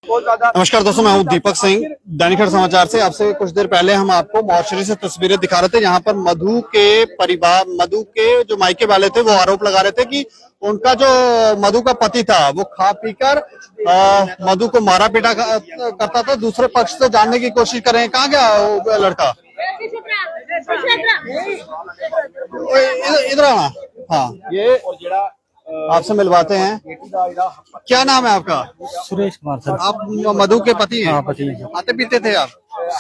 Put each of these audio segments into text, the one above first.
नमस्कार दोस्तों, मैं हूं दीपक सिंह, दैनिक खबर समाचार से। आपसे कुछ देर पहले हम आपको मॉर्चरी से तस्वीरें दिखा रहे थे, जहां पर मधु के जो मायके वाले थे वो आरोप लगा रहे थे कि उनका जो मधु का पति था वो खा पीकर मधु को मारा पीटा करता था। दूसरे पक्ष से जानने की कोशिश कर रहे हैं, कहाँ गया वो लड़का? इधर आना। हाँ, ये आपसे मिलवाते हैं। क्या नाम है आपका? सुरेश कुमार सर। आप मधु के पति हैं? हाँ, पति। खाते पीते थे आप?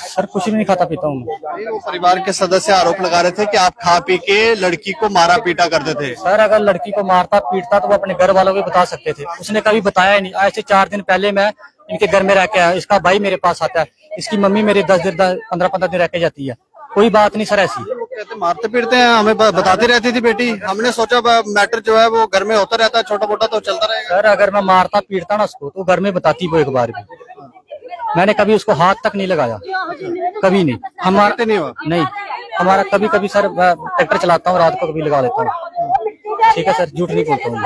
सर कुछ भी नहीं खाता पीता हूँ। वो परिवार के सदस्य आरोप लगा रहे थे कि आप खा पी के लड़की को मारा पीटा करते थे। सर अगर लड़की को मारता पीटता तो वो अपने घर वालों को बता सकते थे, उसने कभी बताया नहीं। आज से 4 दिन पहले मैं इनके घर में रह के आया, इसका भाई मेरे पास आता है, इसकी मम्मी मेरे 10 दिन 15 दिन रह के जाती है। कोई बात नहीं सर ऐसी। कहते मारते पीटते हैं, हमें बताती रहती थी बेटी। हमने सोचा मैटर जो है वो घर में होता रहता है, छोटा मोटा तो चलता रहेगा। सर अगर मैं मारता पीटता ना उसको तो घर में बताती वो एक बार भी। मैंने कभी उसको हाथ तक नहीं लगाया, कभी नहीं। हमारा नहीं, हमारा कभी कभी सर ट्रैक्टर चलाता हूँ रात को, कभी लगा लेता हूँ। ठीक है सर, झूठ नहीं बोलता हूँ।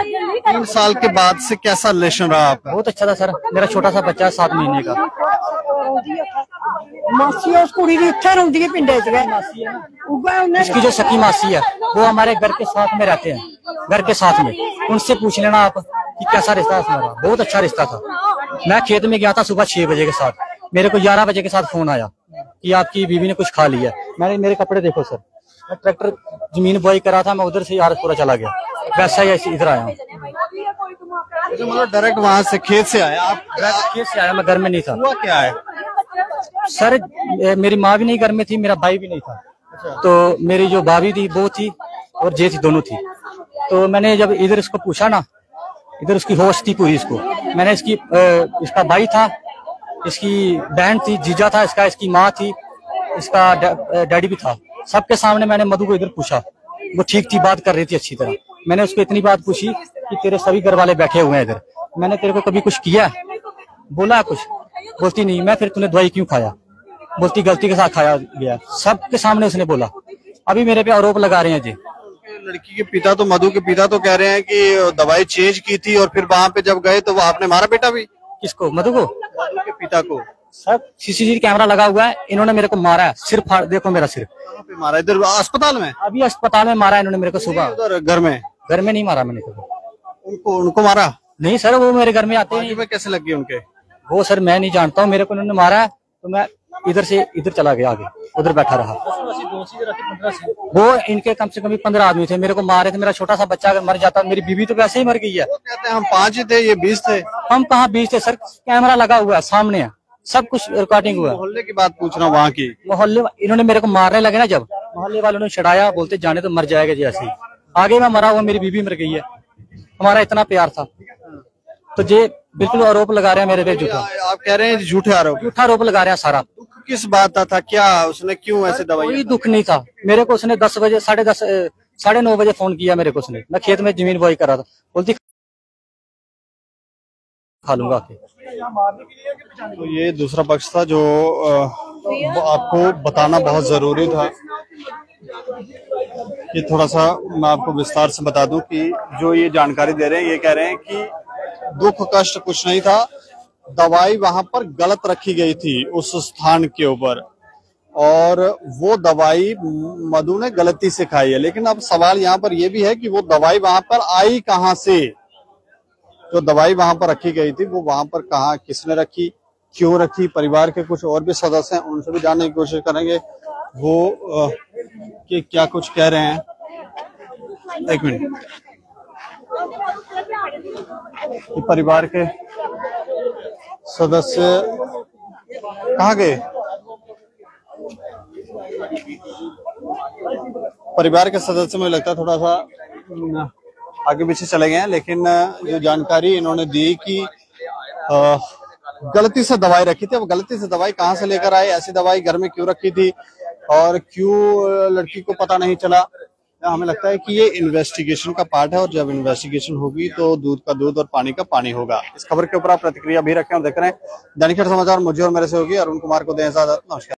3 साल के बाद से कैसा रिलेशन रहा आपका? बहुत अच्छा था सर। मेरा छोटा सा बच्चा है 7 महीने का। मासी उस कुड़ी की इत्थे रौंदी है पिंडे च। इसकी जो सकी मासी है वो हमारे घर के साथ में रहते हैं, घर के साथ में। उनसे पूछ लेना आप कि कैसा रिश्ता है हमारा। बहुत अच्छा रिश्ता था। मैं खेत में गया था सुबह 6 बजे के साथ, मेरे को 11 बजे के साथ फोन आया कि आपकी बीवी ने कुछ खा लिया। मेरे कपड़े देखो सर, मैं ट्रैक्टर जमीन बोई करा था, मैं उधर से यारपुरा चला गया, वैसा ही ऐसे इधर आया हूँ। मतलब डायरेक्ट वहाँ से खेत से आया आप? खेत से आया, मैं घर में नहीं था। हुआ क्या है सर? मेरी माँ भी नहीं घर में थी, मेरा भाई भी नहीं था। तो मेरी जो भाभी थी वो थी और जे थी, दोनों थी। तो मैंने जब इधर इसको पूछा ना, इधर उसकी होश थी पूरी। इसको मैंने इसका भाई था, इसकी बहन थी, जीजा था इसका, इसकी माँ थी, इसका डैडी भी था। सबके सामने मैंने मधु को इधर पूछा। वो ठीक थी, बात कर रही थी अच्छी तरह। मैंने उसको इतनी बात पूछी कि तेरे सभी घर वाले बैठे हुए हैं इधर, मैंने तेरे को कभी कुछ किया? बोला कुछ? बोलती नहीं। मैं फिर तूने दवाई क्यों खाया? बोलती गलती के साथ खाया गया। सबके सामने उसने बोला। अभी मेरे पे आरोप लगा रहे हैं जी। लड़की के पिता तो, मधु के पिता तो कह रहे हैं कि दवाई चेंज की थी और फिर वहाँ पे जब गए तो वो आपने मारा बेटा भी? किसको? मधु को? मधु के पिता को। सर सीसीटीवी कैमरा लगा हुआ है, इन्होंने मेरे को मारा है। सिर फाड़, देखो मेरा सिर। कहाँ पे मारा? इधर अस्पताल में? अभी अस्पताल में मारा इन्होंने मेरे को सुबह। उधर घर में? घर में नहीं मारा मैंने कभी। उनको मारा नहीं सर, वो मेरे घर में आते हैं। में कैसे लगी उनके? वो सर मैं नहीं जानता हूँ, मेरे को उन्होंने मारा है तो मैं इधर से इधर चला गया, आगे उधर बैठा रहा। वो इनके कम से कम 15 आदमी थे, मेरे को मारे थे। मेरा छोटा सा बच्चा अगर मर जाता, मेरी बीवी तो वैसे ही मर गई है। वो कहते हैं हम 5 ही थे, ये 20 थे। हम कहाँ 20 थे सर? कैमरा लगा हुआ है, सामने है, सब कुछ रिकॉर्डिंग हुआ है। मोहल्ले की बात पूछ रहा हूँ, वहाँ की मोहल्ले इन्होंने मेरे को मारने लगे ना, जब मोहल्ले वालों ने छड़ाया, बोलते जाने तो मर जाएगा जी ऐसे ही। आगे मैं मरा हुआ, मेरी बीवी मर गई है। हमारा इतना प्यार था। तो ये बिल्कुल आरोप लगा रहे हैं मेरे पे झूठा। आप कह रहे हैं झूठा आरोप लगा रहे हैं सारा। दुख किस बात का था? क्या उसने क्यों ऐसे दवाई? कोई दुख नहीं था मेरे को। उसने 10 बजे, 10:30, 9:30 बजे फोन किया मेरे को उसने। मैं खेत में जमीन बोई कर रहा था, बोलती खा लूंगा। तो ये दूसरा पक्ष था जो आपको बताना बहुत जरूरी था। ये थोड़ा सा मैं आपको विस्तार से बता दूं कि जो ये जानकारी दे रहे हैं, ये कह रहे हैं कि दुख कष्ट कुछ नहीं था, दवाई वहां पर गलत रखी गई थी उस स्थान के ऊपर, और वो दवाई मधु ने गलती से खाई है। लेकिन अब सवाल यहाँ पर यह भी है कि वो दवाई वहां पर आई कहाँ से? जो दवाई वहां पर रखी गई थी वो वहां पर कहाँ, किसने रखी, क्यों रखी? परिवार के कुछ और भी सदस्य हैं, उनसे भी जानने की कोशिश करेंगे वो कि क्या कुछ कह रहे हैं। एक मिनट। परिवार के सदस्य कहाँ गए? परिवार के सदस्य मुझे लगता है थोड़ा सा आगे पीछे चले गए हैं, लेकिन जो जानकारी इन्होंने दी कि गलती से दवाई रखी थी। अब गलती से दवाई कहाँ से लेकर आए, ऐसी दवाई घर में क्यों रखी थी और क्यों लड़की को पता नहीं चला? हमें लगता है कि ये इन्वेस्टिगेशन का पार्ट है, और जब इन्वेस्टिगेशन होगी तो दूध का दूध और पानी का पानी होगा। इस खबर के ऊपर आप प्रतिक्रिया भी रखें और देख रहे हैं दैनिक खबर समाचार। मुझे और मेरे से होगी अरुण कुमार को दें इजाजत। नमस्कार।